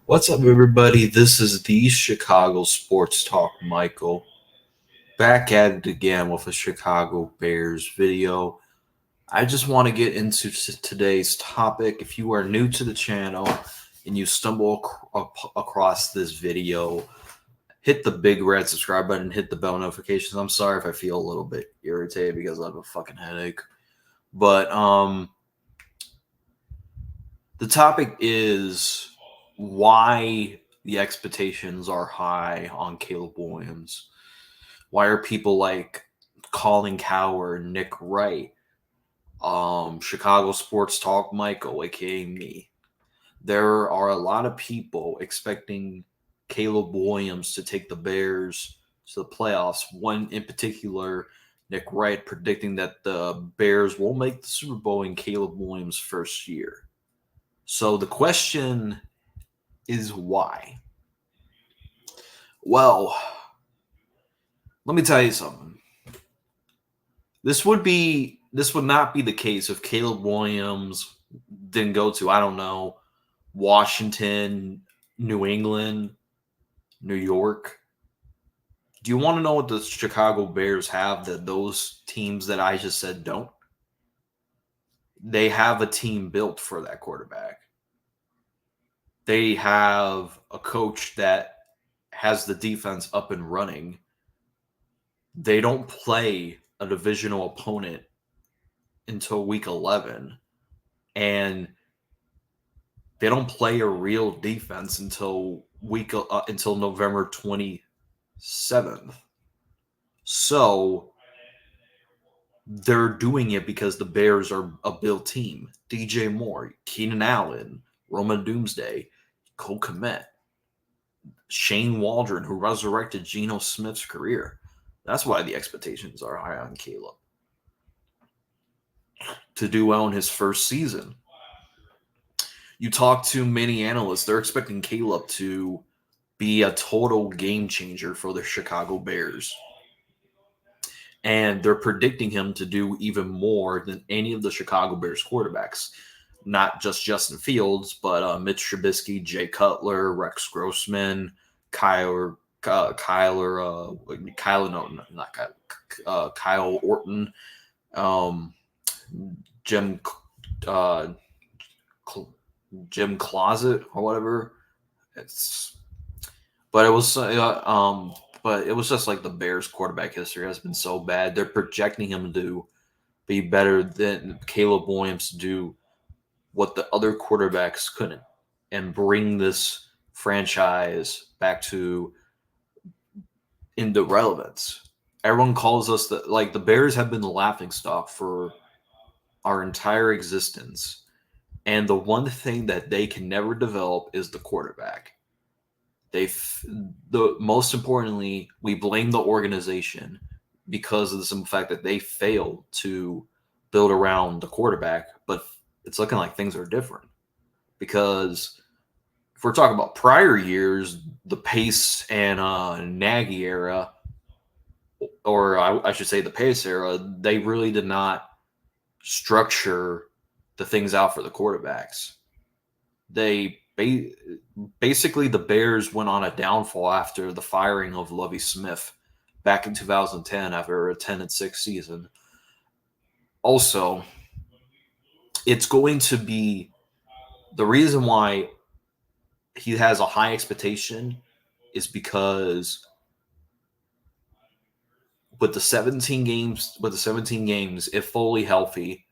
What's up, everybody? This is the Chicago Sports Talk, Michael. Back at it again with a Chicago Bears video. I just want to get into today's topic. If you are new to the channel and you stumble across this video, hit the big red subscribe button, hit the bell notifications. I'm sorry if I feel a little bit irritated because I have a fucking headache. But the topic is why the expectations are high on Caleb Williams. Why are people like Colin Coward, Nick Wright, Chicago Sports Talk Michael, aka me? There are a lot of people expecting Caleb Williams to take the Bears to the playoffs. One in particular, Nick Wright, predicting that the Bears will make the Super Bowl in Caleb Williams' first year. So the question is why? Well, let me tell you something. This would not be the case if Caleb Williams didn't go to, I don't know, Washington, New England, New York. Do you want to know what the Chicago Bears have that those teams that I just said don't? They have a team built for that quarterback. They have a coach that has the defense up and running. They don't play a divisional opponent until week 11, and they don't play a real defense until November 27th. So they're doing it because the Bears are a built team. DJ Moore, Keenan Allen, Roman Doomsday, Cole Kmet, Shane Waldron, who resurrected Geno Smith's career. That's why the expectations are high on Caleb to do well in his first season. You talk to many analysts, they're expecting Caleb to be a total game changer for the Chicago Bears. And they're predicting him to do even more than any of the Chicago Bears quarterbacks. Not just Justin Fields, but Mitch Trubisky, Jay Cutler, Rex Grossman, Kyle Kyle Orton, Jim uh, Jim Closet or whatever. It's but it was just like the Bears quarterback history has been so bad. They're projecting him to be better than Caleb Williams to do what the other quarterbacks couldn't and bring this franchise back to into relevance. Everyone calls us the Bears have been the laughing stock for our entire existence. And the one thing that they can never develop is the quarterback. The most importantly, we blame the organization because of the simple fact that they failed to build around the quarterback. But it's looking like things are different because if we're talking about prior years, the Pace and Nagy era, or I should say the Pace era, they really did not structure the things out for the quarterbacks. They basically the Bears went on a downfall after the firing of Lovie Smith back in 2010 after a 10-6 season. Also, it's going to be the reason why he has a high expectation is because with the 17 games, if fully healthy,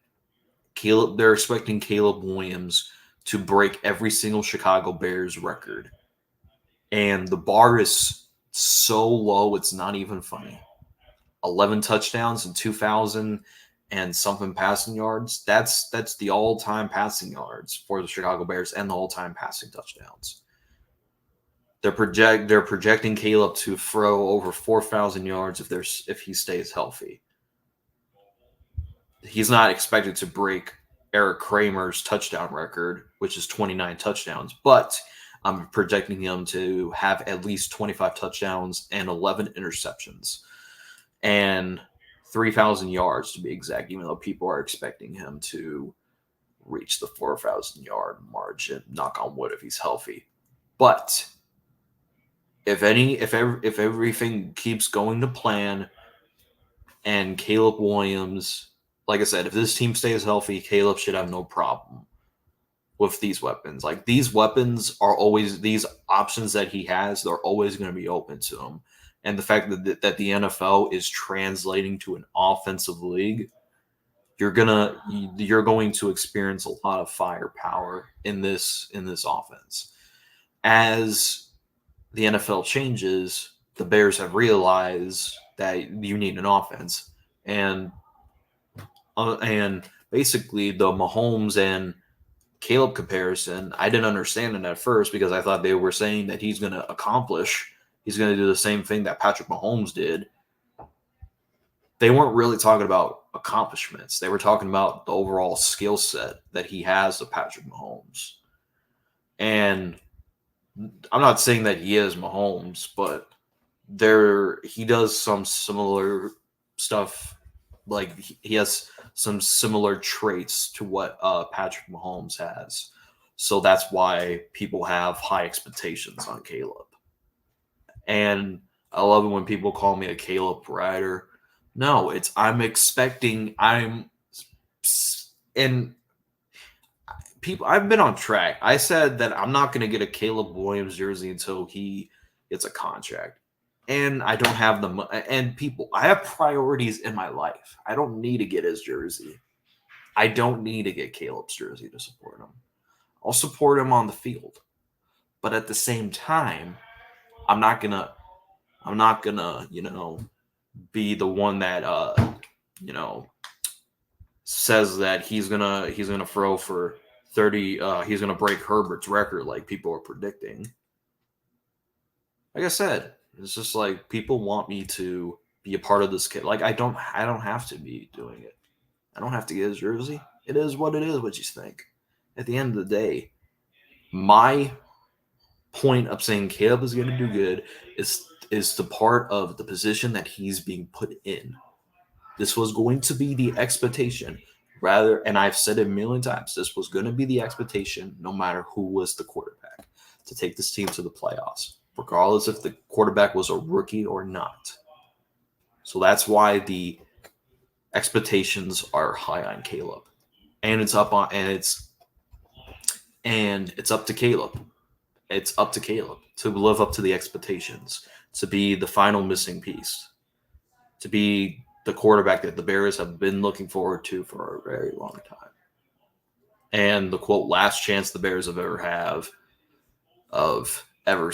they're expecting Caleb Williams to break every single Chicago Bears record. And the bar is so low, it's not even funny. 11 touchdowns and 2,000 and something passing yards. That's the all-time passing yards for the Chicago Bears and the all-time passing touchdowns. They're projecting Caleb to throw over 4,000 yards if he stays healthy. He's not expected to break Eric Kramer's touchdown record, which is 29 touchdowns, but I'm projecting him to have at least 25 touchdowns and 11 interceptions and 3,000 yards to be exact, even though people are expecting him to reach the 4,000 yard margin, knock on wood, if he's healthy. But if everything keeps going to plan, and Caleb Williams, like I said, if this team stays healthy, Caleb should have no problem with these weapons. Like, these weapons are always, these options that he has, they're always going to be open to him. And the fact that the NFL is translating to an offensive league, you're going to experience a lot of firepower in this offense. As the NFL changes, the Bears have realized that you need an offense, and basically the Mahomes and Caleb comparison, I didn't understand it at first because I thought they were saying that he's going to do the same thing that Patrick Mahomes did. They weren't really talking about accomplishments. They were talking about the overall skill set that he has to Patrick Mahomes. And I'm not saying that he is Mahomes, but he does some similar stuff. Like, he has some similar traits to what Patrick Mahomes has. So that's why people have high expectations on Caleb. And I love it when people call me a Caleb rider. No, and people, I've been on track. I said that I'm not going to get a Caleb Williams jersey until he gets a contract. And I don't have I have priorities in my life. I don't need to get his jersey. I don't need to get Caleb's jersey to support him. I'll support him on the field. But at the same time, I'm not gonna, be the one that says that he's gonna throw for 30. He's gonna break Herbert's record like people are predicting. Like I said, it's just like people want me to be a part of this kid. Like, I don't have to be doing it. I don't have to get his jersey. It is what it is. What you think? At the end of the day, my point of saying Caleb is going to do good is the part of the position that he's being put in. This was going to be the expectation, and I've said it a million times, this was going to be the expectation no matter who was the quarterback, to take this team to the playoffs, regardless if the quarterback was a rookie or not. So that's why the expectations are high on Caleb. And it's up to Caleb. It's up to Caleb to live up to the expectations, to be the final missing piece, to be the quarterback that the Bears have been looking forward to for a very long time. And the, quote, last chance the Bears have ever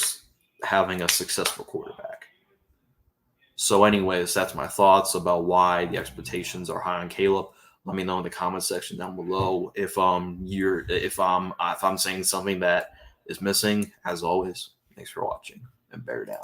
having a successful quarterback. So anyways, that's my thoughts about why the expectations are high on Caleb. Let me know in the comment section down below if I'm saying something that is missing. As always, thanks for watching, and bear down.